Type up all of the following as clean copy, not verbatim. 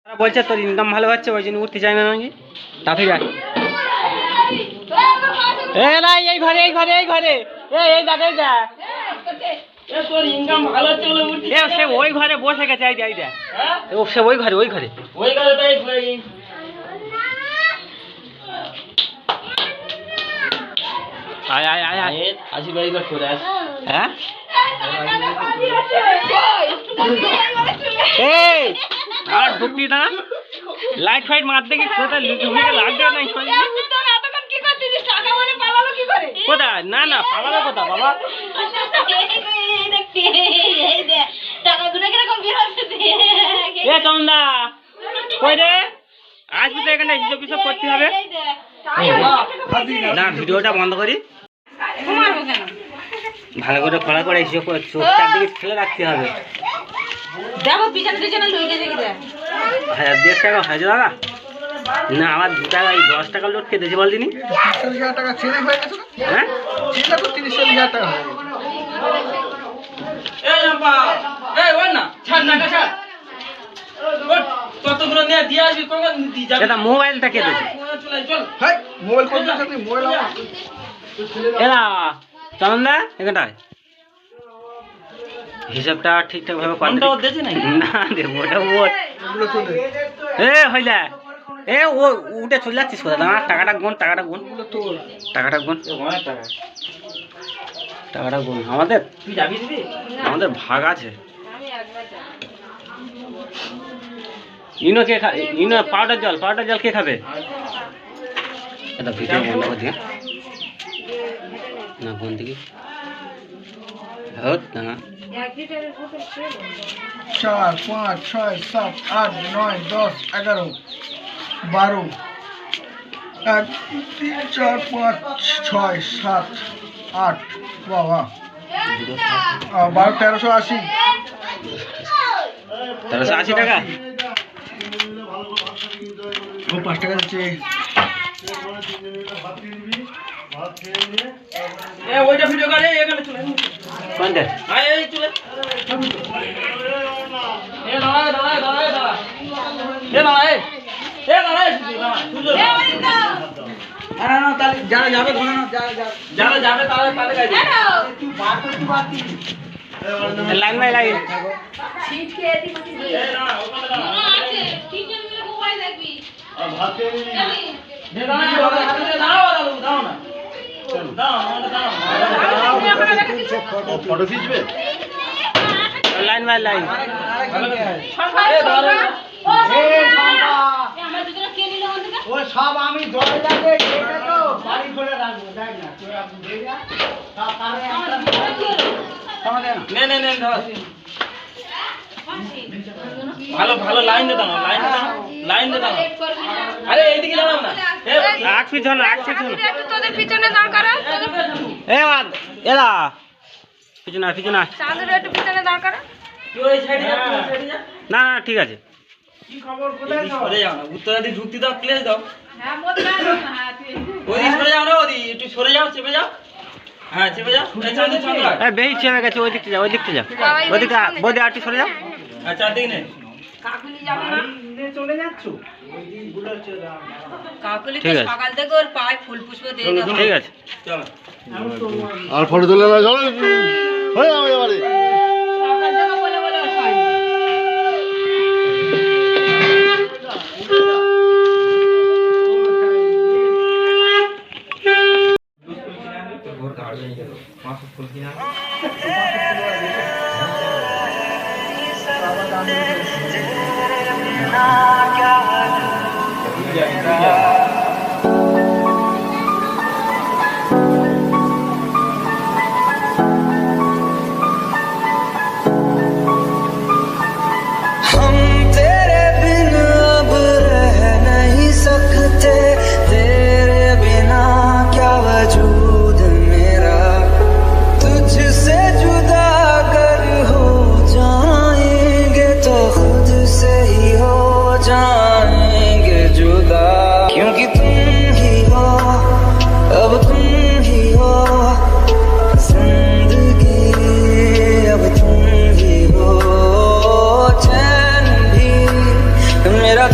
বলছে তোর ইনকাম ভালো হচ্ছে ওই জন্য উঠতে চাই না নাকি তাতে যাক এই ঘরে এই ঘরে এই ঘরে এই দেখ এই দেখ তোর ইনকাম ভালো হচ্ছে বলে উঠতে সে ওই ঘরে বসে গেছে এই দেখ ও সে ওই ঘরে তাই আয় আয় আয় আয় আসি বাড়ি ঘর করে আস হ্যাঁ এই আর ঢুকতি না লাইট ফাইট মারতে কি কোথায় ঢুকে লাগবে না কোথায় না না পালাবে কোথা বাবা এ চন্দা কই রে আসবি তো এখানে হিসাব কিসব করতে হবে না ভিডিওটা বন্ধ করি ভালো করে খোলা করে এসে চোখ চারদিকে ফেলে রাখতে হবে দেখো পিছনে পিছনে লুইকে দেখি দেখ 1000 টাকা হাজার টাকা না আমার 2 টাকা 10 টাকা লোড খেয়ে দিয়েছে বল দিনি 30,000 টাকা ছেলে হয়ে গেছে হ্যাঁ ছেলে তো 30,000 টাকা হয়ে গেছে এই জাম্পা এই ওই না ছাড় না ছাড় ওই কতগুলো নিয়ে দিয়ে আসবি কোন দি যাবে এটা মোবাইলটা কে দিয়েছে চল হাই মোবাইল কোন সাথে মোবাইল আমার এলা চন্দা এখানটায় হিসাবটা ঠিকঠাক ভাবে কর ফোনটা ওর দিয়েছে নাকি না রে ওটা ওর এগুলো চলে হইলা ও উঠে চলে যাচ্ছিস কোথায় না টাকাটা গুন এগুলো তোর টাকাটা গুন অনেক টাকা টাকাটা গুন আমাদের তুই যাবি দিবি আমাদের ভাগ আছে ইনো কে ইনো পাউডার জল কে খাবে এটা ভিডিও বন্ধ করে দিয়ে না বন্ধ কি হত না 4 5 6 7 8 9 10 11 12 1 3 4 5 6 7 8 বাবা 1380 1380 টাকা ও 5 টাকা দিচ্ছে এ ওইটা ভিডিও করে এখানে চলে কোনটা আয় এই চলে এ দাঁড়া এ দাঁড়া না তাহলে যারা যাবে ধরে না যারা যাবে তাহলে গাইবে তুই বার করতে পারতি লাইন বাই লাইন সিট খেয়ে দিছি এ না ওখানে দাঁড়া আছে ঠিক আছে মোবাইল দেখবি আর ভাত খেয়ে নিবি এ দাঁড়া না ফটো খিচবে লাইন বাই লাইন ও সব আমি দরজাতে গেটে তো বাড়ি করে রাখবো দেখ না তোরা বুঝে যা সব পারে নে ভালো লাইন দে দাও আরে এইদিকে দাঁড়াও না এক পিছন একটু তোদের পিছনে দাঁড় করা এলা পিছনে চাঁদের একটু পিছনে দাঁড় করা তুই ওই সাইডে যা না ঠিক আছে কি খবর কোথায় সরে যাও না উত্তরাদি ঢুকতে দাও প্লেস দাও হ্যাঁ মোট না হ্যাঁ ওই সরে যাও না ওদি একটু সরে যাও চেপে যাও হ্যাঁ চেপে যাও এই চাঁদে বেশি চেপে গেছে ওই দিকতে যা ওদিকে বদি আরটি সরে যাও হ্যাঁ চারদিকে নে কাকুলি যাবে না চলে যাচ্ছ কাকুলি ঠিক তো আছে। সকাল থেকে ওর পায়ে ফুল পুষ্প দিয়ে দাও ঠিক আছে চলো আর ফটো তুলে না চলো হয়ে যাবে এবারে সকাল থেকে বলে ওর হয় मेरा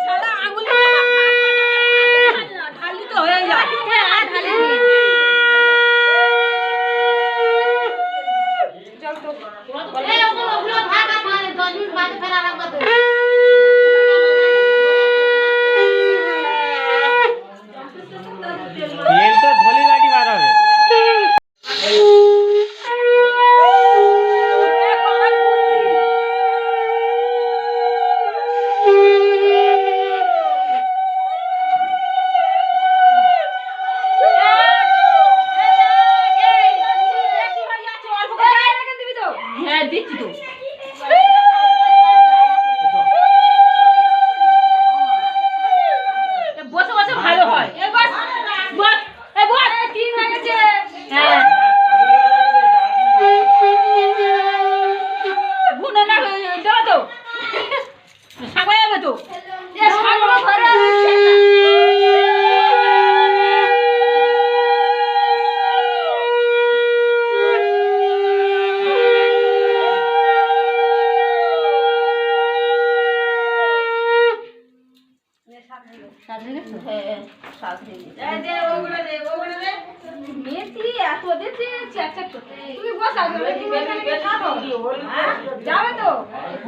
শালা আঙুলে ঢালি তো হয়ে যায় আর ঢালি চল তো তেল তো ধলি বাটি বার হবে। হ্যাঁ দিচ্ছি তো বসে বসে ভালো হয় তিন হয়ে গেছে হ্যাঁ ভুনে না দেবো তো সাগা যাবে তো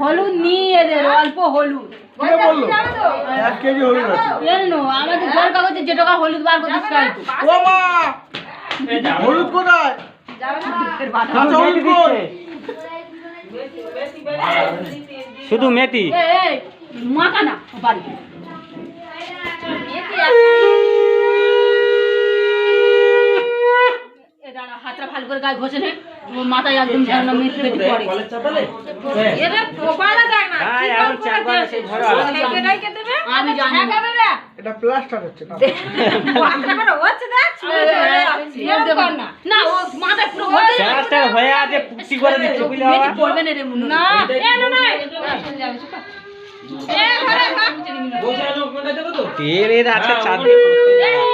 হলুদ নিয়ে অল্প হলুদ কে বললো? 1 কেজি হলুদ আছে। আমাদের জল কাগজে যে টাকা হলুদ বার করতে ও মা, হলুদ কোথায়? কাঁচা হলুদ কই? শুধু মেথি। মাখা না বাড়ি হাতটা ভালো করে গায়ে ঘষে নে মাথায় একদম ঝাড়না মেথি মেথি পড়ে এটা পোপালা যায় না হ্যাঁ, এখন চারবার সেই ভরা আছে। সেটাই কে দেবে আমি জানি না এটা প্লাস্টার হচ্ছে না। মাথা করে হচ্ছে দেখ না না ও মাথা পুরো ভর্তি চারটা হয়ে আছে পুষ্টি করে দিচ্ছে বুঝলে বাবা। মেথি পড়বে না রে মুন্নু না না এ ঘরে খা বসে লোক কোনটা দেবো তো তেল এর আছে চাঁদে করতে যাওয়া।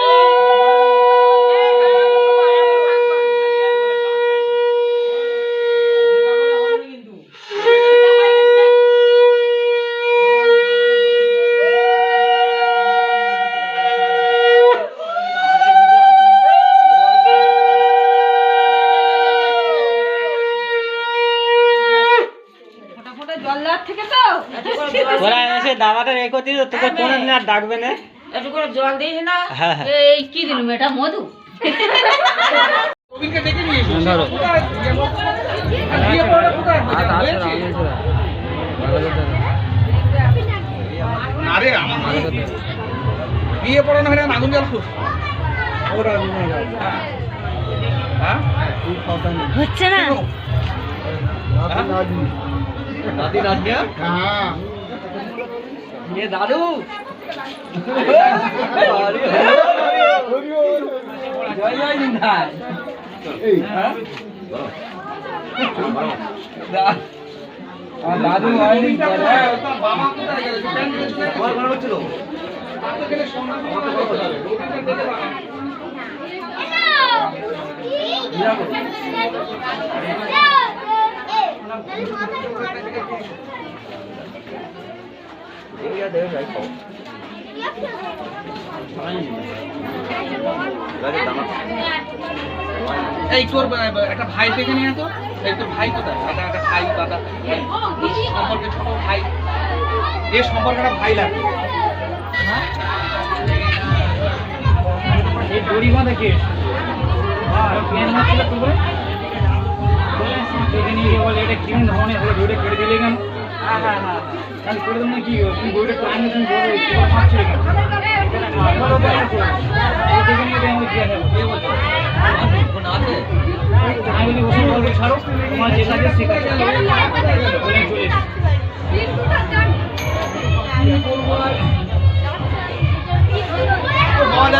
ফোটা ফোটা জল দেওয়ার থেকে তো তোরা এসে দাবাটা রেখে দিস তোকে কোনদিন আর ডাকবে না। একটু করে জল দিস না হ্যাঁ হ্যাঁ এই কি দিলুম এটা মধু প্রবীণকে ডেকে নিয়ে এসো ধরো। কোথায় বিয়ে পড়াটা কোথায় হয়েছে আরে আমার বিয়ে পড়ানো হয় না আগুন জল খুব ওরা নিয়ে যাও। হ্যাঁ হচ্ছে না দাদি রাজিয়া হ্যাঁ। ये दादू জয় জয় নিন্দাই এই দাদু হয়নি বাবা কোথায় গেল বল বল ছিল এই তোর একটা ভাই থেকে নিয়ে তো এই তোর ভাই কোথায় একটা ভাই দাদা সম্পর্কে ছোট ভাই এর সম্পর্কে একটা ভাই লাগবে এই দড়ি বাঁধে কে এটা কিরম ধরনের হলো দড়িটা কেটে দিলে কেন তাহলে করে দেবো না কি তুমি দড়িটা টাইম মতন ধরো ফাঁকছিলে কেন আমি বলি ওষুধ বলবে ছাড়ো তোমার যে কাজে সে কাজে চলে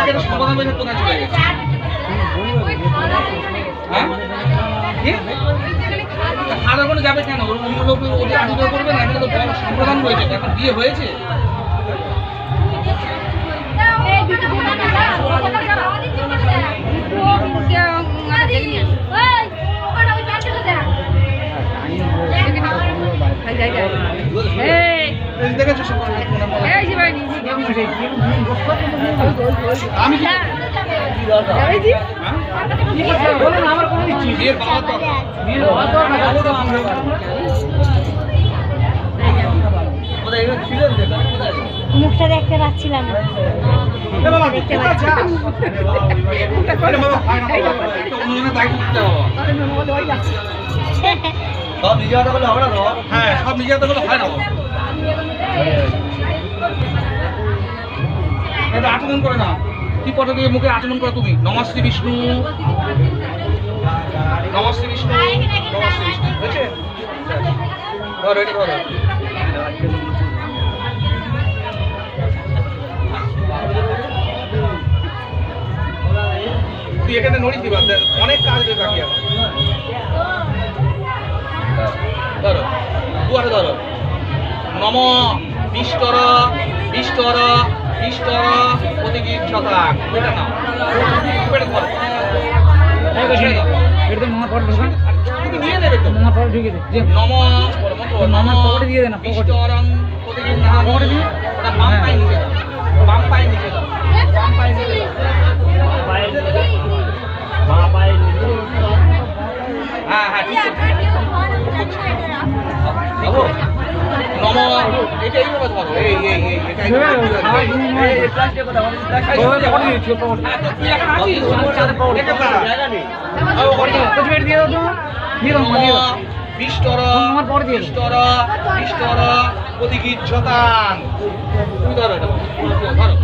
এসো সমাধান হয়েছে কোথায় চলে গেছে হ্যাঁ আর কোনো যাবে কেন অন্য লোক ওদের আদিত করবে না এখানে তো বড় সম্প্রদান হয়েছে এখন বিয়ে হয়েছে দেখেছো আমি মুখটা দেখতে পাচ্ছিলাম না। দেখতে পাচ্ছি সব নিজে হাতে করলে হবে না তো? হ্যাঁ, সব নিজে হাতে করলে হয় না। এটা আচমন করে না। কি পথে দিয়ে মুখে আচমন করো তুমি? নমস্তে বিষ্ণু, নমস্তে বিষ্ণু, নমস্তে বিষ্ণু। বুঝেছে? ধরো, এটা ধরো। তুই এখানে নড়িস দিবা, অনেক কাজ দেবে বাকি আছে। ধরো, দুয়ারে ধরো। নম বিষ্টর বিষ্টর বিষ্টর প্রতিগীত শতাক। এটা নাও, পেটে ধরো। তুমি নিয়ে নেবে তো। নম বিষ্টরং প্রতিগীত নাম। ওটা বাম পায়ে নিচে দাও, বাম পায়ে নিচে দাও, বাম পায়ে নিচে দাও। হ্যাঁ হ্যাঁ, ঠিক আছে। নম, এটা এইভাবে ধরো। এই এটা বিষ্টর বিষ্টর বিষ্টর প্রতিগীত শতান। তুমি ধরো, এটা ধরো।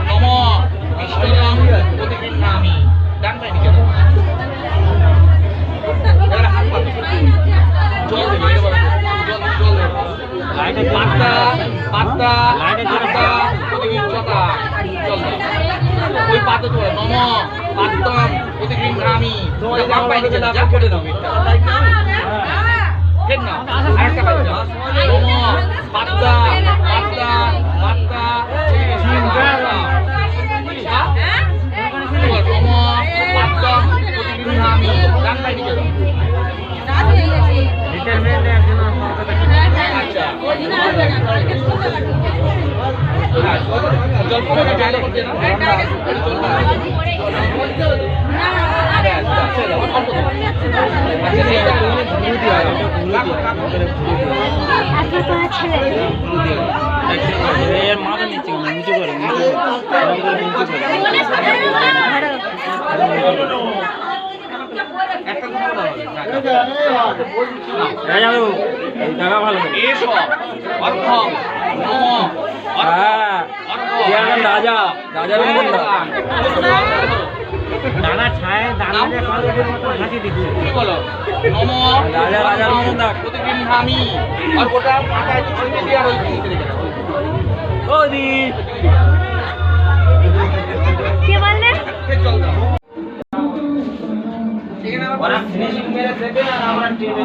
নম বিষ্টরং প্রতিগীত নামি। ডান পায়ে নিচে দাও। এবারে হাত পাতো, জল দেবে। এবারে জল দেবে। পাত্তা পাত্তা পাত্তা প্রতিগীত শতান। জল দাও। ওই পাত্র চলে। নম পাত্তম প্রতিগীত নামি। ওটা বাম পায়ে নিচে দাও। কেটে দাও। কেট নাও। আরেকটা পাত্র। নম পাত্তা পাত্তা পাত্তা প্রতিগীত শতান। নম পাত্তম প্রতিগীত নামি। ডান পায়ে নিচে দাও। আচ্ছা, জল পড়ে গেলে করতে না। মাথা নিচে নিচে করে টাকা ভালো রাজা রাজার দাদা ছায় দাদা হাসি দিচ্ছে। বলো নম রাজা রাজার মতন দেখ। প্রতিদিন আমি আর ওটা মাথায় ছিটে দিয়ে আর ওই ও দি কে বললে? চল দাও। ওরা ফিনিশিং মেরে দেবে আর আমরা টেনে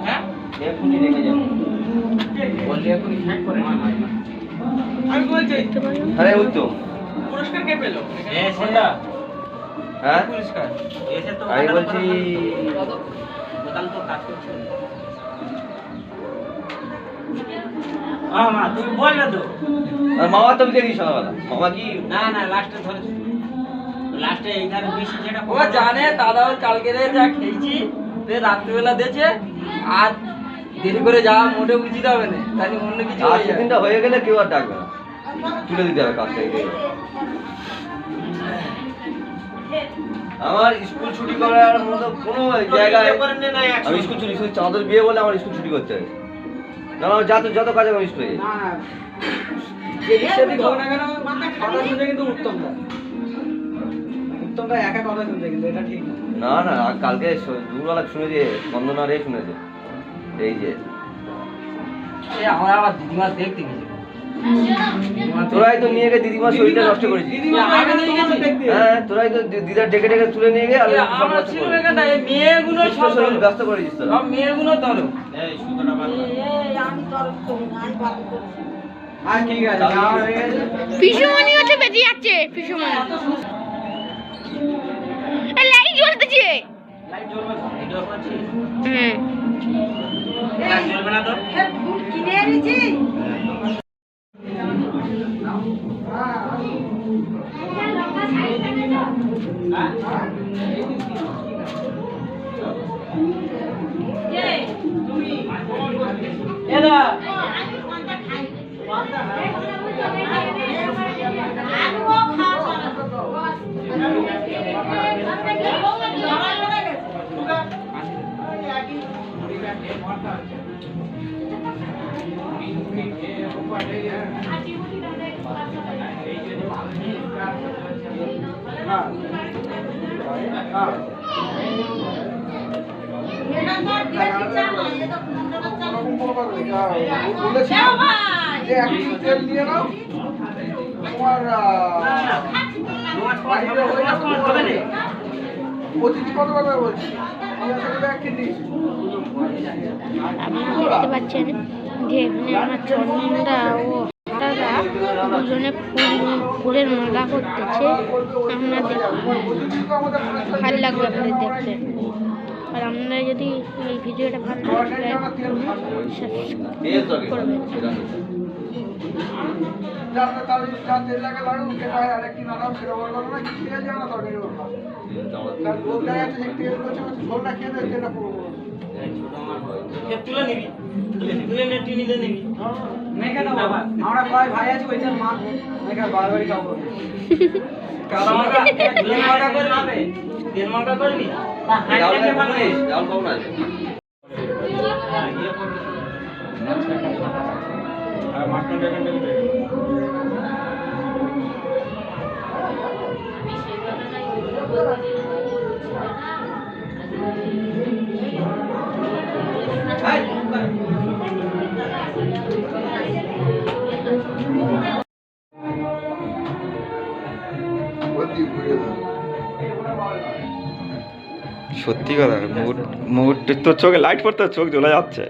হ্যাঁ, এখনই রেখে যাবো বললে এখনই হ্যাক করে না। আমি বলছি আরে উত্তম পুরস্কার কে পেলো? এ সেটা হ্যাঁ পুরস্কার এসে তো আমি বলছি বোতাম তো কাজ করছে। মা তুমি বলবে তো। আর মামা তো দেখি সকালবেলা মামা কি না না লাস্টে ধরেছি, লাস্টে এইখানে বেশি যেটা ও জানে দাদাও কালকে যা খেয়েছি রাত্রিবেলা দিয়েছে আর দেরি করে যাওয়া মোটে উচিত হবে না, তাই অন্য কিছু আজ হয়ে যাবে। দিনটা হয়ে গেলে কেউ আর ডাকবে না, তুলে দিতে হবে কাজটা। আমার স্কুল ছুটি করার মতো কোনো জায়গায় আমি স্কুল ছুটি শুধু চাঁদের বিয়ে বলে আমার স্কুল ছুটি করতে হবে না। আমার যত কাজ আমার স্কুলে যেদিক সেদিক হোক না কেন কথা শুনছে কিন্তু উত্তমটা একা কথা শুনছে কিন্তু এটা ঠিক না। না না কালকে দুপুরবেলা শুনেছে বন্দনা রে শুনেছে এই যে আমরা আবার দিদিমা দেখতে গেছি তোরাই তো নিয়ে গিয়ে দিদিমার শরীরটা নষ্ট করেছিস। আমি নিয়ে গেছি। হ্যাঁ, তোরাই তো দিদার ডেকে ডেকে তুলে নিয়ে গিয়ে আর সব আমরা নষ্ট ছিল করে এখানটা, এই মেয়েগুলো সব শরীর ব্যস্ত করেছিস তোরা। সব মেয়েগুলো ধরো। পিসুমণি হচ্ছে বেঁচে যাচ্ছে পিসুমণি লাইট জ্বলতেছে হুম বলেছি যে এক লিটার তেল নিয়ে নাও, তোমার বাড়িতে হয়ে যাবে। অতিথি কত টাকা বলছি, আমি আসলে এক কিনে দিয়েছি। আপনারা দেখতে পাচ্ছেন যে এখানে আমার চন্দনদা ও হারাদা দুজনে ফুলের মালা করতেছে। আপনারা দেখুন, ভালো লাগবে আপনাদের দেখতে। আর আপনারা যদি এই ভিডিওটা ভালো লাগে লাইক করুন, সাবস্ক্রাইব করবেন। যা তেল লাগে লাগুক, যেটা হয় আরেকটি না নাও সেটা বলবো না, কি তেল জানা তরকারি বলবো। তার বলতে আছে যে তেল করছে, ঝোলটা খেয়ে দেয়, তেলটা পুরো করো। তুলে নিবি, তুলে নেটি নিলে নিবি। আমরা কয় ভাই আছি, ওইটার মা বারবারই খাবো। তেল মাখা করবি, তেল মাখা করবি। রাহুল পাবো না। সত্যি কথা, মুড তোর চোখে লাইট পড়তে চোখ জ্বলে যাচ্ছে।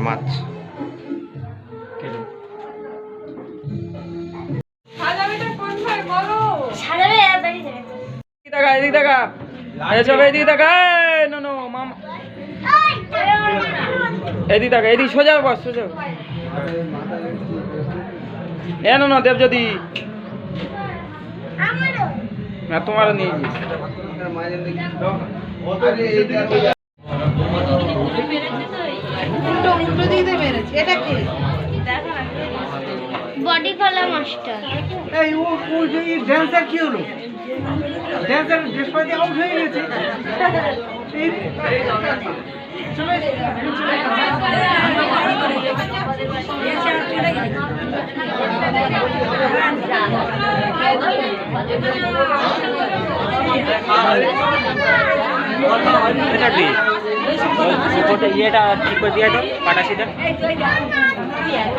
মাছ এদিকে দেখা, এসব এদিকে দেখা। নো নো মামা, এদিকে দেখা, এদিকে সোজা বস, সোজা। এ নো দেব যদি না তোমারও নিয়েছি। বডি কলা মাস্টার এই ও যে ড্যান্সার কি হলো? ড্যান্সার ড্রেস পাতি আউট হয়ে গেছে। ইয়েটা ঠিক করে দিয়ে তো পাটাশিটা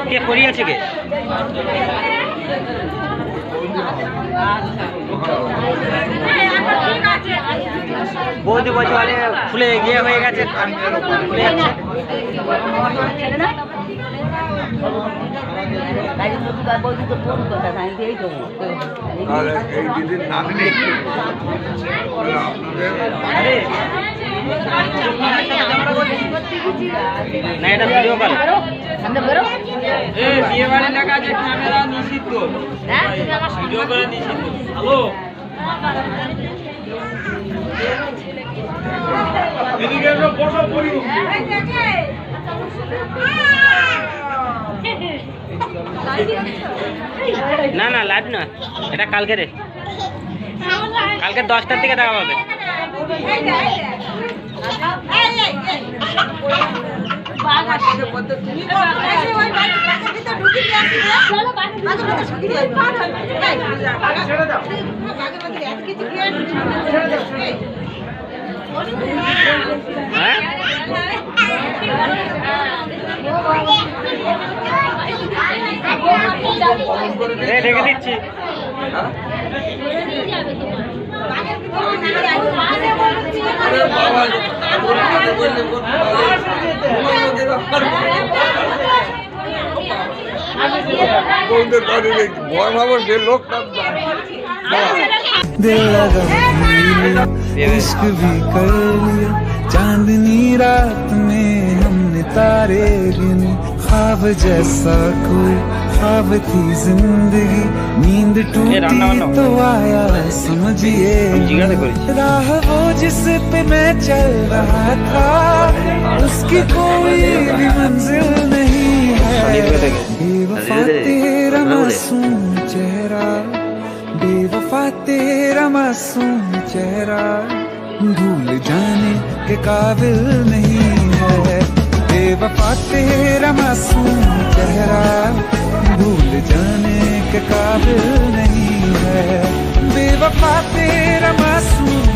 কে করিয়েছে কে? বৌদি বলছে বলে ফুলে গিয়ে হয়ে গেছে, ফুলে যাচ্ছে। এই দিদির নাতনি না, এটা ভিডিও কল। বিয়ে বাড়ি লেখা আছে ক্যামেরা নিষিদ্ধ, ভিডিও করে নিষিদ্ধ। হ্যালো এদিকে এসো, বসো, বলি। না না লাইভ না, এটা কালকে রে, কালকে 10টার দিকে দেখা পাবে। হ্যাঁ রেখে দিচ্ছি। दिल लगा इश्क भी कर लिया चांदनी रात में हमने तारे गिने ख्वाब जैसा कोई ख्वाब थी जिंदगी नींद टूटी तो आया समझिए राह वो जिस पे मैं चल रहा था उसकी कोई भी मंजिल नहीं है बेवफा तेरा मासूम चेहरा बेवफा तेरा मासूम चेहरा भूल जाने के काबिल नहीं है बेवफा तेरा मासूम चेहरा भूल जाने के काबिल नहीं है बेवफा तेरा मासूम